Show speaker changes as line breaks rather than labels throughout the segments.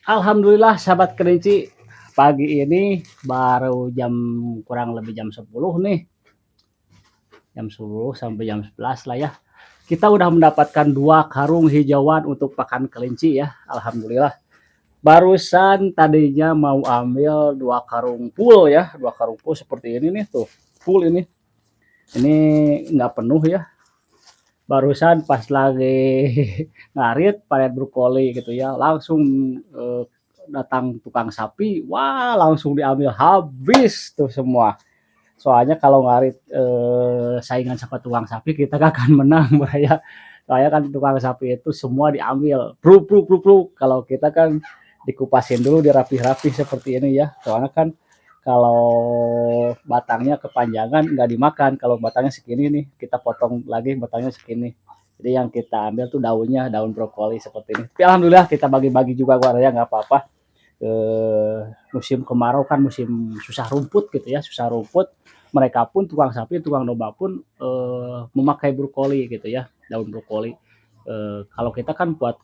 Alhamdulillah sahabat kelinci, pagi ini baru kurang lebih jam 10 nih, jam 10 sampai jam 11 lah ya. Kita udah mendapatkan 2 karung hijauan untuk pakan kelinci ya, alhamdulillah. Barusan tadinya mau ambil 2 karung full ya, 2 karung full seperti ini nih tuh, full ini. Ini nggak penuh ya. Barusan pas lagi ngarit panen brokoli gitu ya, langsung datang tukang sapi, wah langsung diambil habis tuh semua. Soalnya kalau ngarit saingan sama tukang sapi kita gak akan menang ya. Soalnya kan tukang sapi itu semua diambil, pruk pruk pruk pruk. Kalau kita kan dikupasin dulu, dirapih-rapih seperti ini ya. Soalnya kan kalau batangnya kepanjangan nggak dimakan, kalau batangnya segini nih kita potong lagi batangnya segini. Jadi yang kita ambil tuh daunnya, daun brokoli seperti ini. Tapi alhamdulillah kita bagi-bagi juga ya, nggak apa-apa. Musim kemarau kan musim susah rumput gitu ya, susah rumput. Mereka pun tukang sapi, tukang domba pun memakai brokoli gitu ya, daun brokoli. Kalau kita kan buat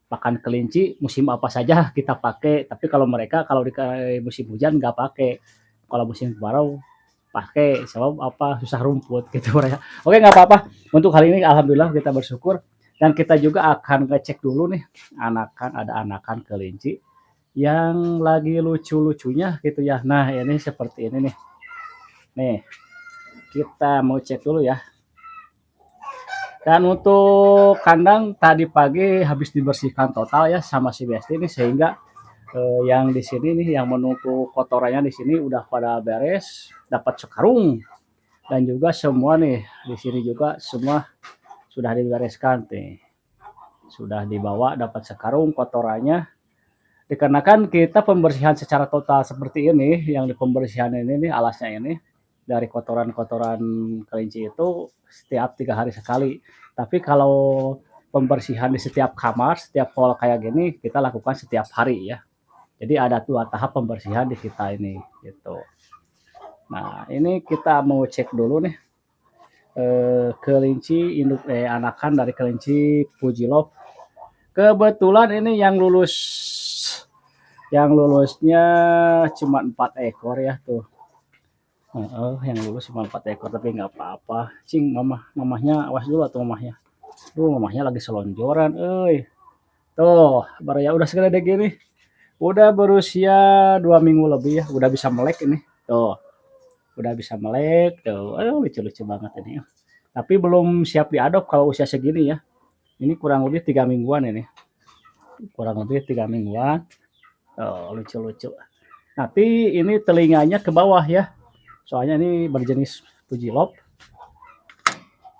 pakan kelinci musim apa saja kita pakai, tapi kalau mereka kalau di musim hujan nggak pakai, kalau musim kemarau pakai, sebab apa, susah rumput gitu mereka. Oke, nggak apa-apa, untuk hal ini alhamdulillah kita bersyukur. Dan kita juga akan ngecek dulu nih, ada anakan kelinci yang lagi lucu-lucunya gitu ya. Nah ini seperti ini nih kita mau cek dulu ya. Dan untuk kandang tadi pagi habis dibersihkan total ya sama si Besti ini, sehingga yang di sini nih yang menumpuk kotorannya di sini udah pada beres, dapat sekarung. Dan juga semua nih di sini juga semua sudah dibereskan nih. Sudah dibawa dapat sekarung kotorannya. Dikarenakan kita pembersihan secara total seperti ini, yang di pembersihan ini nih alasnya ini dari kotoran-kotoran kelinci itu setiap 3 hari sekali. Tapi kalau pembersihan di setiap kamar, setiap hall kayak gini kita lakukan setiap hari ya. Jadi ada 2 tahap pembersihan di kita ini gitu. Nah ini kita mau cek dulu nih kelinci induk anakan dari kelinci Pujilov. Kebetulan ini yang lulusnya cuma 4 ekor ya tuh. Yang lulus cuma 4 ekor, tapi nggak apa-apa. Cing, mamahnya awas dulu atau mamahnya. Mamahnya lagi selonjoran, tuh, baru ya udah segede gini. Udah berusia 2 minggu lebih ya, udah bisa melek ini. Tuh, udah bisa melek, tuh. Lucu-lucu banget ini. Tapi belum siap diadop kalau usia segini ya. Ini kurang lebih 3 mingguan ini. Kurang lebih 3 mingguan. Lucu-lucu. Tapi ini telinganya ke bawah ya. Soalnya ini berjenis Pujilop.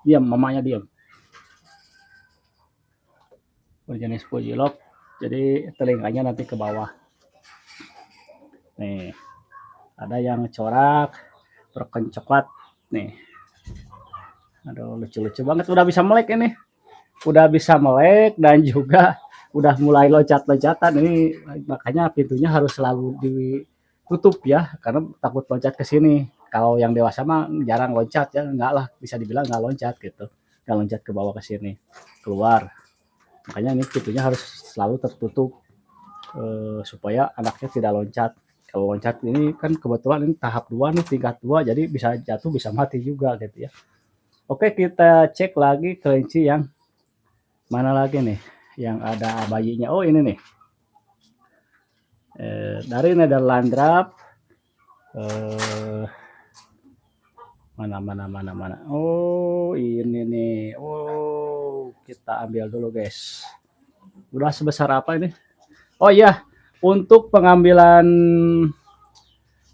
Diam, mamanya diam. Berjenis Pujilop. Jadi telinganya nanti ke bawah. Nih, ada yang corak, broken coklat. Nih, aduh lucu-lucu banget. Udah bisa melek ini. Udah bisa melek dan juga udah mulai loncat-loncatan. Ini makanya pintunya harus selalu ditutup ya, karena takut loncat ke sini. Kalau yang dewasa mah jarang loncat ya, enggak lah, bisa dibilang enggak loncat gitu. Enggak loncat ke bawah ke sini, keluar. Makanya ini pintunya harus selalu tertutup supaya anaknya tidak loncat. Kalau loncat ini kan kebetulan ini tahap 2 nih, tingkat 2, jadi bisa jatuh bisa mati juga gitu ya. Oke, kita cek lagi kelinci yang mana lagi nih yang ada bayinya. Oh ini nih dari Netherland Draft. Mana. Oh ini nih. Oh kita ambil dulu guys. Udah sebesar apa ini? Oh iya, untuk pengambilan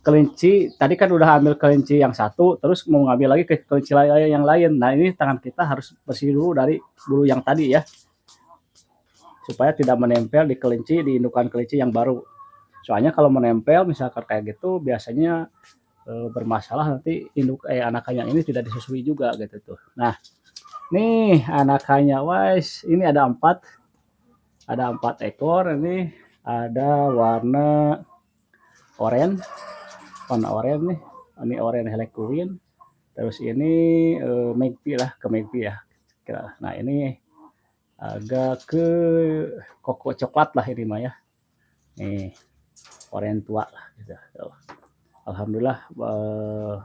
kelinci tadi kan udah ambil kelinci yang satu, terus mau ngambil lagi ke kelinci yang lain. Nah ini tangan kita harus bersih dulu dari bulu yang tadi ya, supaya tidak menempel di kelinci, di indukan kelinci yang baru. Soalnya kalau menempel misalkan kayak gitu biasanya bermasalah, nanti anakannya ini tidak disusui juga gitu tuh. Nah nih anakannya wise ini ada 4 ekor. Ini ada warna oranye nih, ini oranye Harlequin. Terus ini Magpie lah, ke Magpie ya. Nah ini agak ke koko coklat lah ini mah ya. Nih, oren tua lah gitu. Tuh. Alhamdulillah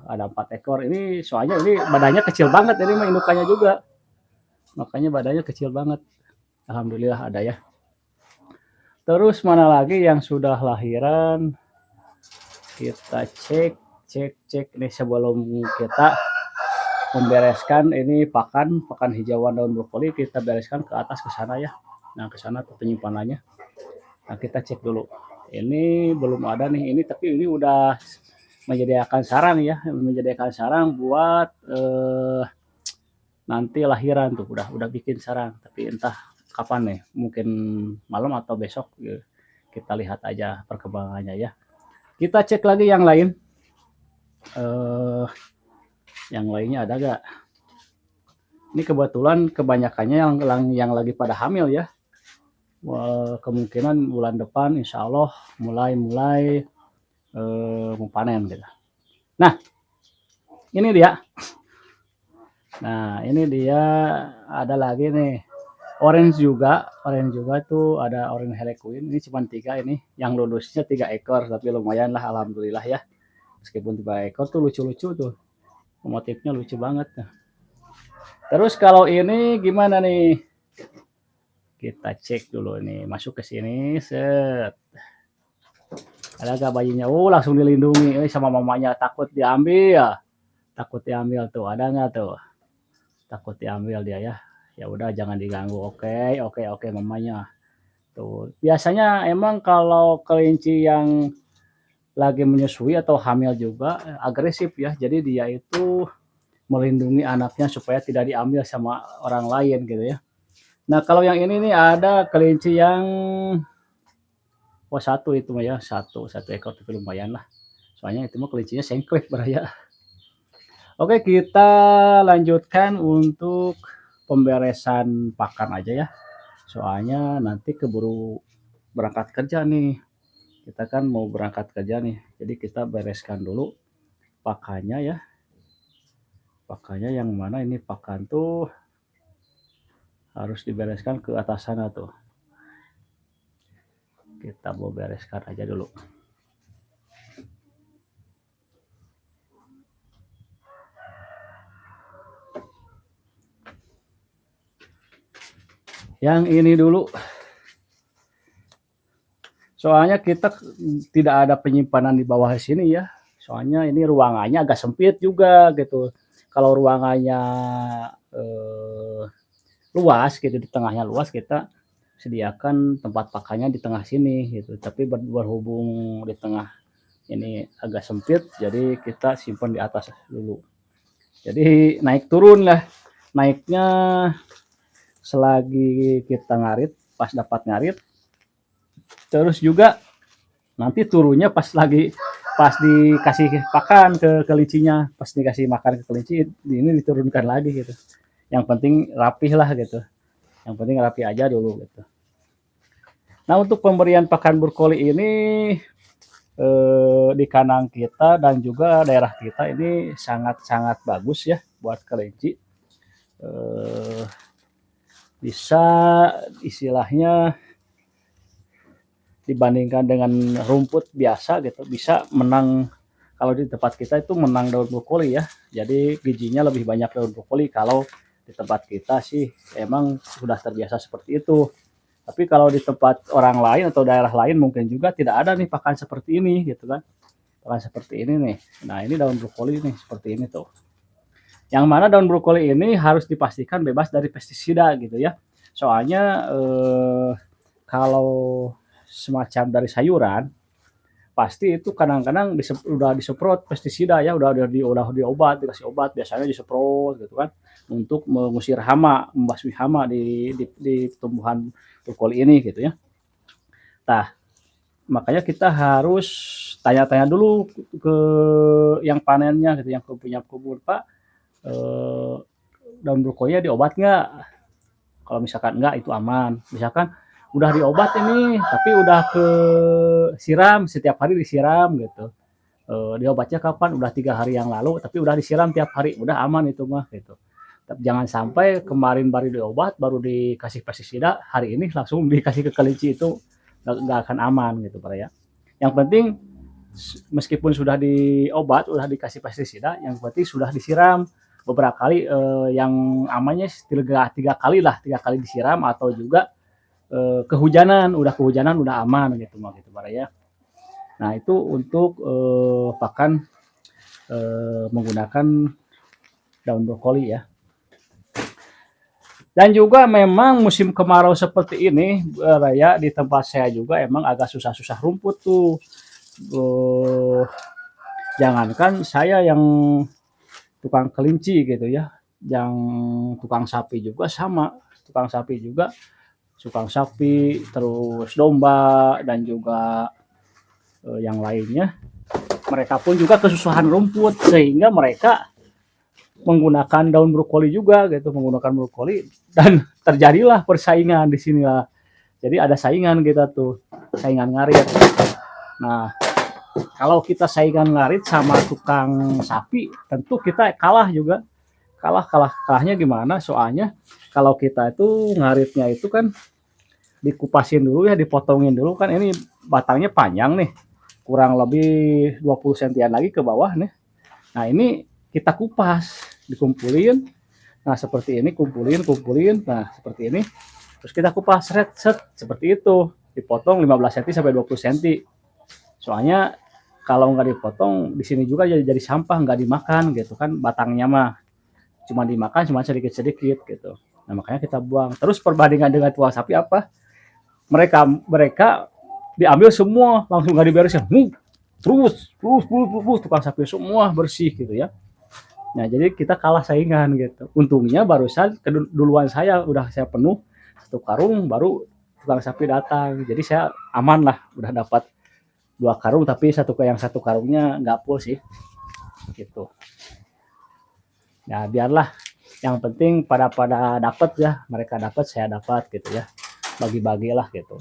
ada 4 ekor. Ini soalnya ini badannya kecil banget ini mah indukannya juga. Makanya badannya kecil banget. Alhamdulillah ada ya. Terus mana lagi yang sudah lahiran? Kita cek nih sebelum kita membereskan ini pakan hijauan daun brokoli, kita bereskan ke atas ke sana ya. Nah, ke sana tuh penyimpanannya. Nah, kita cek dulu. Ini belum ada nih, ini tapi ini udah menyediakan sarang ya, menyediakan sarang buat nanti lahiran tuh, udah bikin sarang, tapi entah kapan nih, mungkin malam atau besok ya. Kita lihat aja perkembangannya ya. Kita cek lagi yang lain. Yang lainnya ada gak? Ini kebetulan kebanyakannya yang lagi pada hamil ya. Kemungkinan bulan depan insya Allah mulai mau panen gitu. Nah, ini dia. Nah, ini dia ada lagi nih. Orange juga tuh ada orange harlequin. Ini cuma 3 ini. Yang lulusnya 3 ekor, tapi lumayan lah alhamdulillah ya. Meskipun 3 ekor tuh lucu-lucu tuh. Motifnya lucu banget. Terus kalau ini gimana nih? Kita cek dulu nih, masuk ke sini, set. Ada gak bayinya? Oh, langsung dilindungi sama mamanya, takut diambil. Takut diambil tuh, ada nggak tuh? Takut diambil dia ya. Ya udah jangan diganggu. Oke mamanya. Tuh. Biasanya emang kalau kelinci yang lagi menyusui atau hamil juga agresif ya. Jadi dia itu melindungi anaknya supaya tidak diambil sama orang lain gitu ya. Nah, kalau yang ini nih ada kelinci yang satu itu mah ya, satu ekor tapi lumayan lah. Soalnya itu mah kelincinya sengklek beraya. Oke, kita lanjutkan untuk pemberesan pakan aja ya. Soalnya nanti keburu berangkat kerja nih. Kita kan mau berangkat kerja nih. Jadi kita bereskan dulu pakannya ya. Pakannya yang mana ini pakan tuh harus dibereskan ke atas sana tuh. Kita mau bereskan aja dulu. Yang ini dulu. Soalnya kita tidak ada penyimpanan di bawah sini ya. Soalnya ini ruangannya agak sempit juga gitu. Kalau ruangannya luas gitu, di tengahnya luas, kita sediakan tempat pakannya di tengah sini gitu. Tapi berhubung di tengah ini agak sempit, jadi kita simpan di atas dulu. Jadi naik turun lah. Naiknya selagi kita ngarit, pas dapat ngarit. Terus juga nanti turunnya pas dikasih pakan ke kelincinya, pas dikasih makan ke kelinci ini diturunkan lagi gitu. Yang penting rapih lah gitu, yang penting rapi aja dulu gitu. Nah, untuk pemberian pakan brokoli ini di kandang kita dan juga daerah kita ini sangat bagus ya buat kelinci. Bisa istilahnya dibandingkan dengan rumput biasa gitu, bisa menang. Kalau di tempat kita itu menang daun brokoli ya. Jadi gizinya lebih banyak daun brokoli. Kalau di tempat kita sih emang sudah terbiasa seperti itu. Tapi kalau di tempat orang lain atau daerah lain mungkin juga tidak ada nih pakan seperti ini gitu kan. Pakan seperti ini nih. Nah, ini daun brokoli nih seperti ini tuh. Yang mana daun brokoli ini harus dipastikan bebas dari pestisida gitu ya. Soalnya kalau semacam dari sayuran pasti itu kadang-kadang udah disemprot pestisida ya, udah diobat, dikasih obat, biasanya disemprot gitu kan untuk mengusir hama, membasmi hama di tumbuhan brokoli ini gitu ya. Nah, makanya kita harus tanya-tanya dulu ke yang panennya gitu, yang punya kebun, Pak, daun brokolinya diobat nggak? Kalau misalkan enggak itu aman. Misalkan udah diobat ini tapi udah ke siram, setiap hari disiram gitu. Diobatnya kapan? Udah 3 hari yang lalu tapi udah disiram tiap hari, udah aman itu mah gitu. Jangan sampai kemarin baru diobat, baru dikasih pestisida, hari ini langsung dikasih ke kelinci, itu nggak akan aman gitu Pak ya. Yang penting meskipun sudah diobat, sudah dikasih pestisida, yang penting sudah disiram beberapa kali, yang amannya tiga kali lah, 3 kali disiram, atau juga kehujanan udah aman gitu Pak ya. Nah itu untuk pakan menggunakan daun brokoli ya. Dan juga memang musim kemarau seperti ini, Raya, di tempat saya juga emang agak susah-susah rumput tuh. Jangankan saya yang tukang kelinci gitu ya, yang tukang sapi juga sama. Tukang sapi, terus domba, dan juga yang lainnya. Mereka pun juga kesusahan rumput, sehingga mereka menggunakan daun brokoli juga gitu, dan terjadilah persaingan di sinilah. Jadi ada saingan kita tuh, saingan ngarit. Nah, kalau kita saingan ngarit sama tukang sapi, tentu kita kalah juga. Kalahnya gimana? Soalnya kalau kita itu ngaritnya itu kan dikupasin dulu ya, dipotongin dulu kan, ini batangnya panjang nih, kurang lebih 20 sentian lagi ke bawah nih. Nah, ini kita kupas, dikumpulin. Nah, seperti ini, kumpulin. Nah, seperti ini. Terus kita kupas, set, seperti itu. Dipotong 15 cm sampai 20 cm. Soalnya kalau nggak dipotong, di sini juga jadi sampah, nggak dimakan gitu kan, batangnya mah. Cuma dimakan, cuma sedikit-sedikit gitu. Nah, makanya kita buang. Terus perbandingan dengan tua sapi apa? Mereka diambil semua, langsung nggak diberesin. Terus tukang sapi semua bersih gitu ya. Nah, jadi kita kalah saingan gitu. Untungnya barusan duluan saya penuh 1 karung, baru tukang sapi datang. Jadi saya aman lah, udah dapat 2 karung, tapi yang 1 karungnya nggak full sih gitu. Nah, biarlah, yang penting pada dapat ya, mereka dapat, saya dapat gitu ya, bagi-bagilah gitu.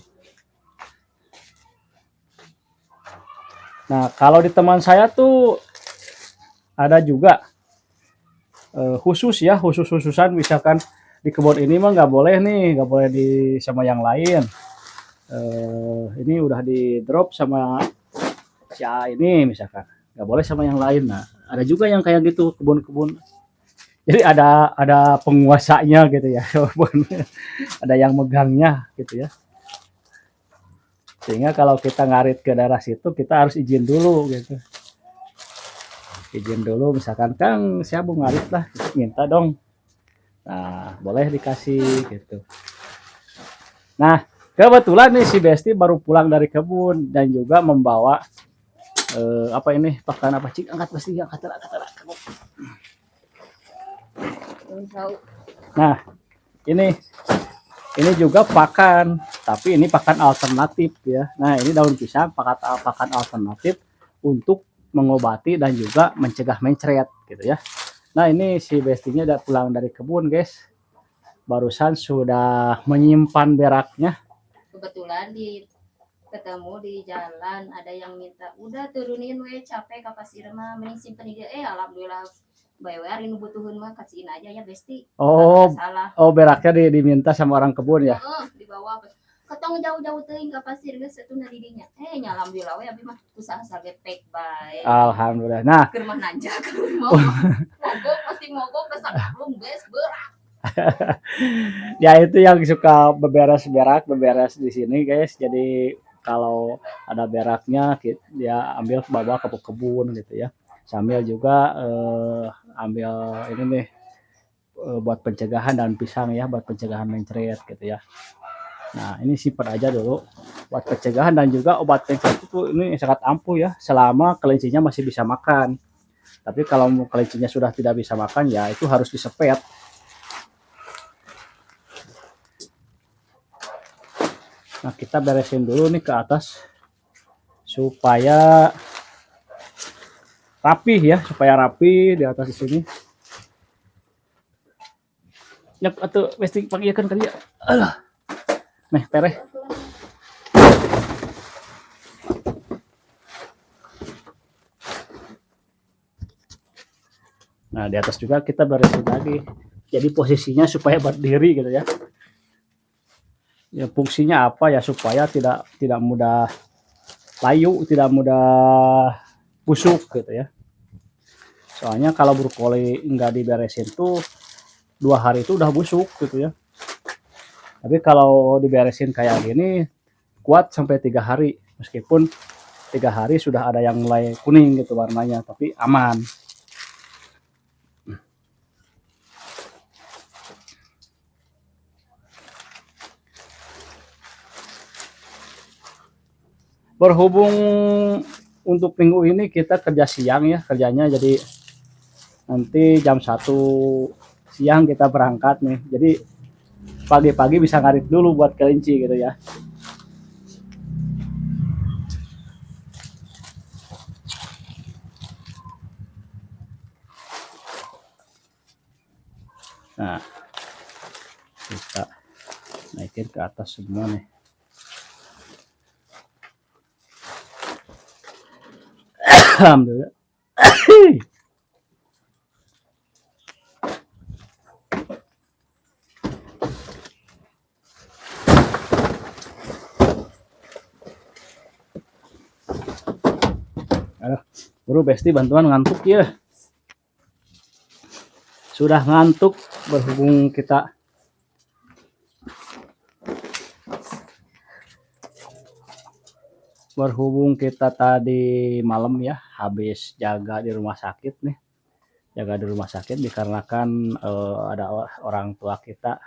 Nah, kalau di teman saya tuh ada juga khususan, misalkan di kebun ini mah nggak boleh di sama yang lain. Ini udah di drop sama si A ini misalkan, nggak boleh sama yang lain. Nah, ada juga yang kayak gitu, kebun-kebun. Jadi ada penguasanya gitu ya, ada yang megangnya gitu ya. Sehingga kalau kita ngarit ke daerah situ, kita harus izin dulu gitu. Misalkan, Kang, saya mau ngarit lah, minta dong. Nah, boleh dikasih gitu. Nah, kebetulan nih si Besti baru pulang dari kebun dan juga membawa apa ini, pakan apa, Cik? Angkat Besti, angkat. Nah, ini juga pakan, tapi ini pakan alternatif ya. Nah, ini daun pisang, pakan alternatif untuk mengobati dan juga mencegah mencret gitu ya. Nah, ini si Bestinya udah pulang dari kebun, guys. Barusan sudah menyimpan beraknya.
Kebetulan ketemu di jalan, ada yang minta, udah turunin we, capek ke pasir mah, mending simpen dia. Alhamdulillah bayar ini butuhin mah, kasihin aja ya Besti.
Oh, beraknya diminta sama orang kebun ya?
Dibawa ketong jauh-jauh teuing ka pasir geus satuna di dinya. Alhamdulillah we abi mah usaha sagepek bae.
Alhamdulillah. Nah,
keur mah nanjak mogok pasti mogok ke sakarung geus berak.
Ya itu yang suka beberes di sini, guys. Jadi kalau ada beraknya dia ambil bawa ke kebun gitu ya. Sambil juga ambil ini nih buat pencegahan daun pisang ya, buat pencegahan mencret gitu ya. Nah, ini simpan aja dulu buat pencegahan, dan juga obat mencret itu ini sangat ampuh ya, selama kelincinya masih bisa makan. Tapi kalau kelincinya sudah tidak bisa makan, ya itu harus disepet. Nah, kita beresin dulu nih ke atas supaya rapi ya, di atas di sini. Nyep atuh mesti pangiekeun kali ya. Alah. Meh tereh. Nah, di atas juga kita beresin lagi Jadi posisinya supaya berdiri gitu ya. Ya fungsinya apa ya, supaya tidak mudah layu, tidak mudah busuk gitu ya. Soalnya kalau brokoli nggak diberesin tuh 2 hari itu udah busuk gitu ya. Tapi kalau diberesin kayak gini kuat sampai 3 hari, meskipun 3 hari sudah ada yang mulai kuning gitu warnanya, tapi aman. Berhubung untuk minggu ini kita kerja siang ya, kerjanya jadi nanti jam 1 siang kita berangkat nih, jadi pagi-pagi bisa ngarit dulu buat kelinci gitu ya. Nah, kita naikin ke atas semua nih. Alhamdulillah. Aduh, Bro Besti bantuan ngantuk ya. Sudah ngantuk berhubung kita tadi malam ya habis jaga di rumah sakit nih. Jaga di rumah sakit dikarenakan ada orang tua kita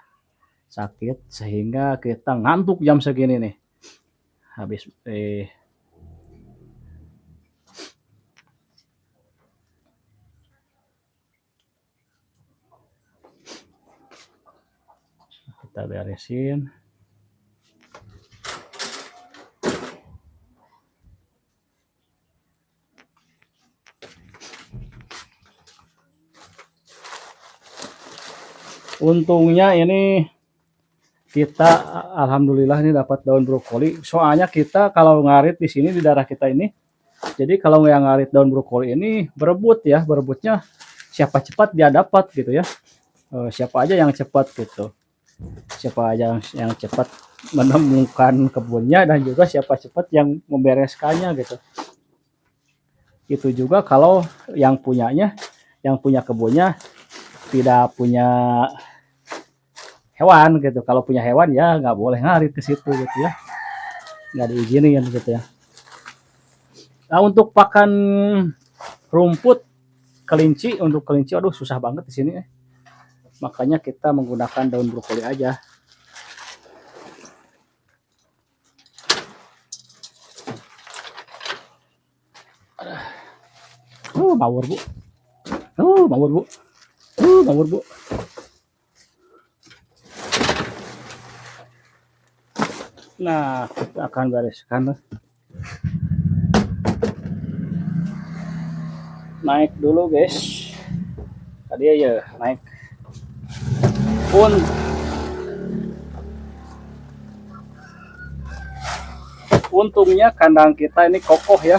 sakit sehingga kita ngantuk jam segini nih. Habis kita beresin. Untungnya ini kita alhamdulillah ini dapat daun brokoli. Soalnya kita kalau ngarit di sini di daerah kita ini, jadi kalau yang ngarit daun brokoli ini berebut ya, berebutnya siapa cepat dia dapat gitu ya. Siapa aja yang cepat gitu. Siapa aja yang cepat menemukan kebunnya dan juga siapa cepat yang membereskannya gitu. Itu juga kalau yang punya kebunnya tidak punya hewan gitu. Kalau punya hewan ya nggak boleh ngarit ke situ gitu ya, nggak diizinin gitu ya. Nah untuk pakan rumput kelinci, untuk kelinci aduh susah banget di sini. Makanya kita menggunakan daun brokoli aja. Mawur bu, mawur bu, mawur bu. Nah kita akan bereskan. Naik dulu guys. Tadi ya naik. Untungnya kandang kita ini kokoh ya.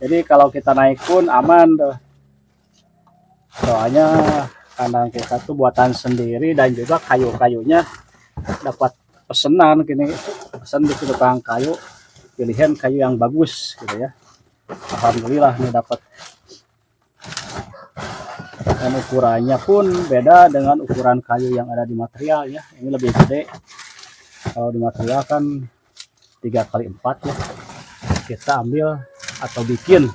Jadi kalau kita naik pun aman tuh. Soalnya kandang kita tuh buatan sendiri dan juga kayu-kayunya dapat pesanan gini, pesan di tukang kayu, pilihan kayu yang bagus gitu ya. Alhamdulillah nih dapat. Dan ukurannya pun beda dengan ukuran kayu yang ada di material ya. Ini lebih gede. Kalau di material kan 3x4 ya. Kita ambil atau bikin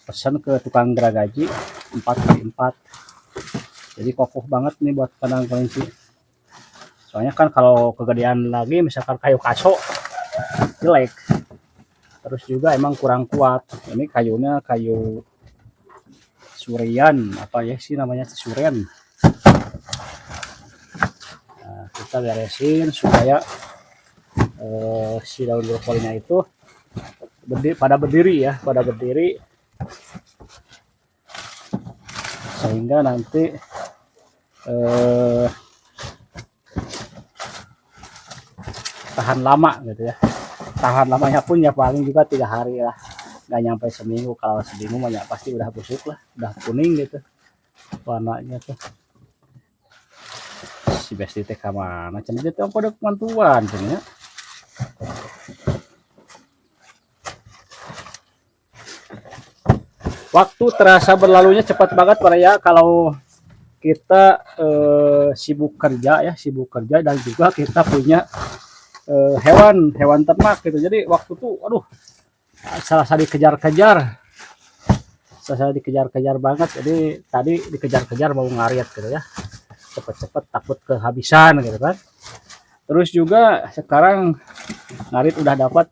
pesan ke tukang geragaji 4x4. Jadi kokoh banget nih buat kandang kelinci. Soalnya kan kalau kegedean lagi misalkan kayu kaso jelek. Terus juga emang kurang kuat. Ini kayunya kayu surian, apa ya sih namanya, surian. Nah, kita beresin supaya si daun brokolinya itu pada berdiri sehingga nanti tahan lama gitu ya. Tahan lamanya pun ya paling juga 3 hari lah, nggak nyampe seminggu. Kalau seminggu banyak pasti udah busuk lah, udah kuning gitu warnanya tuh. si Besti teh ka mana cenah teh pada kemantuan cenah. Waktu terasa berlalunya cepat banget Pak ya kalau kita sibuk kerja dan juga kita punya hewan ternak gitu. Jadi waktu tuh aduh serasa dikejar-kejar banget. Jadi tadi dikejar-kejar mau ngariat gitu ya. Cepet-cepet takut kehabisan gitu kan. Terus juga sekarang ngarit udah dapat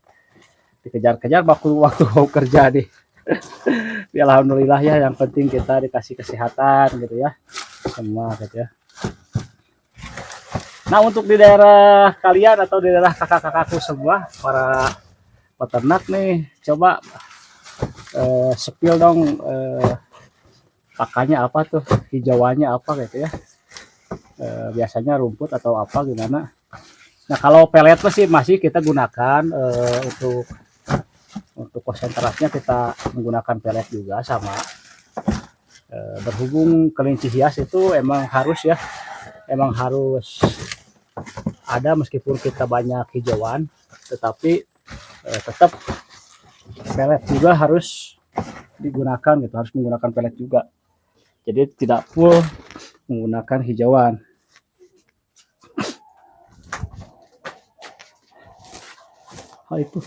dikejar-kejar waktu mau kerja nih. Ya, alhamdulillah ya yang penting kita dikasih kesehatan gitu ya semua gitu ya. Nah untuk di daerah kalian atau di daerah kakak-kakakku semua para peternak nih coba spill dong pakannya apa tuh hijauannya apa gitu ya. Biasanya rumput atau apa gimana. Nah kalau pelet masih kita gunakan untuk konsentrasinya kita menggunakan pelet juga sama. Berhubung kelinci hias itu emang harus ada meskipun kita banyak hijauan tetapi tetap pelet juga harus digunakan gitu, harus menggunakan pelet juga. Jadi tidak full menggunakan hijauan. Itu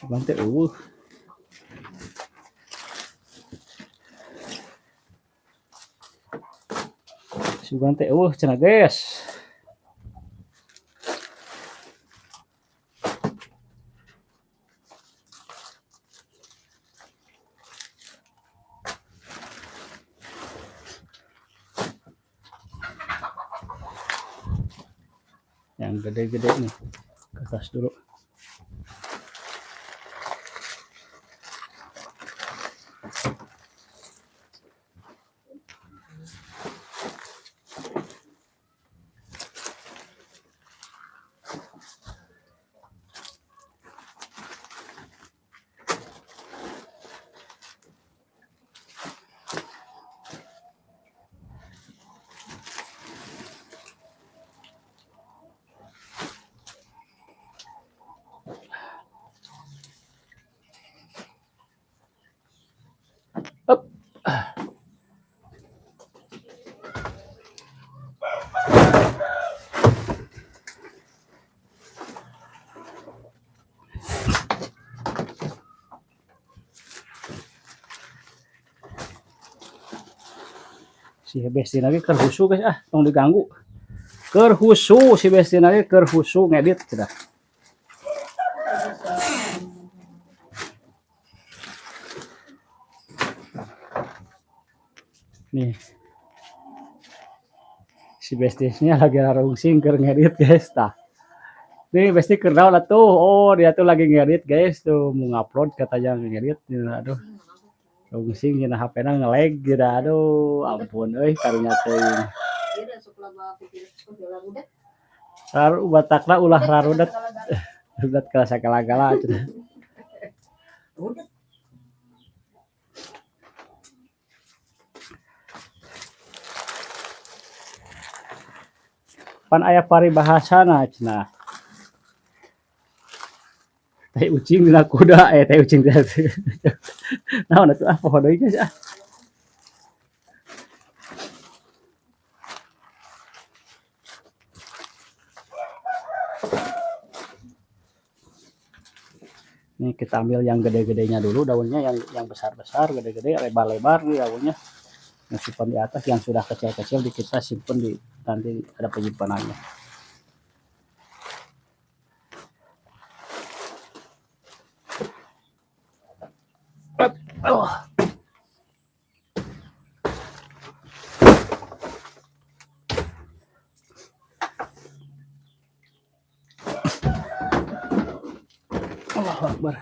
cuman teh sugan teh cenah guys. Yang gede-gede nih ke atas dulu. Up. Si Besti lagi kerhusu guys tong diganggu. Kerhusu si Besti lagi kerhusu ngedit sudah. Nih. Si Bestinya lagi rungsing keur ngedit guys tah. Nih Besti keur naon atuh? Oh, dia tuh lagi ngedit guys tuh mau ngupload katanya ngedit. Aduh. Rungsing cenah HP-na nge-lag gitu. Aduh, ampun euy karunya teuing. Raru batakna ulah rarudet. Rarudet ka sakala-kala cenah. Pan aya paribahasana cenah. Teh ucing dina kuda teh ucing teh. Naon atuh poho deui guys Ini kita ambil yang gede-gedenya dulu daunnya yang besar-besar, gede-gede, lebar-lebar nih daunnya. Yang simpan di atas, yang sudah kecil-kecil kita simpan di nanti ada penyimpanannya. Allahu Akbar.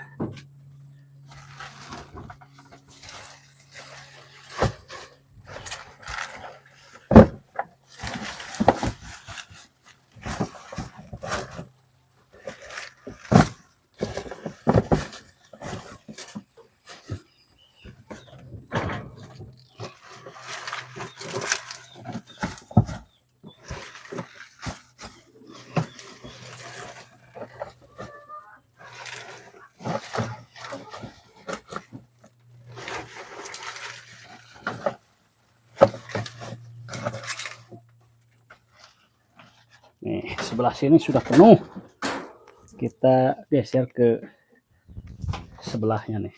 sebelah sini sudah penuh. Kita geser ke sebelahnya nih.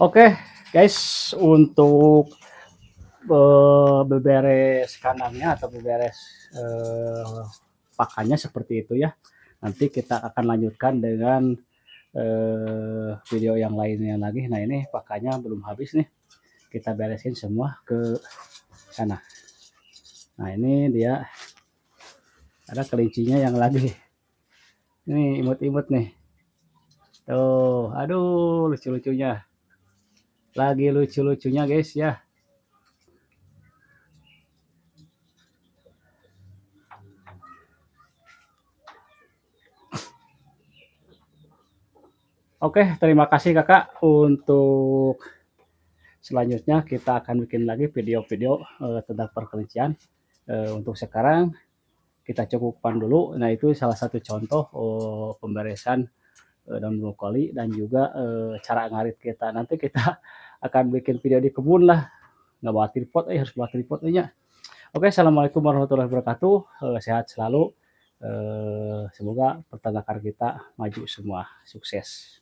Oke, guys, untuk beberes kandangnya atau beberes pakannya seperti itu ya. Nanti kita akan lanjutkan dengan video yang lainnya lagi. Nah, ini pakannya belum habis nih. Kita beresin semua ke sana. Nah, ini dia ada kelincinya yang lagi. Ini imut-imut nih. Tuh, aduh lucu-lucunya. Lagi lucu-lucunya guys ya. Oke, terima kasih kakak. Untuk selanjutnya kita akan bikin lagi video-video tentang perkelincian. Untuk sekarang kita cukupkan dulu. Nah, itu salah satu contoh pemberesan daun brokoli dan juga cara ngarit kita. Nanti kita akan bikin video di kebun lah. Nggak bawa tripod, harus bawa tripod nya. Oke, assalamualaikum warahmatullahi wabarakatuh. Sehat selalu. Semoga peternakan kita maju semua, sukses.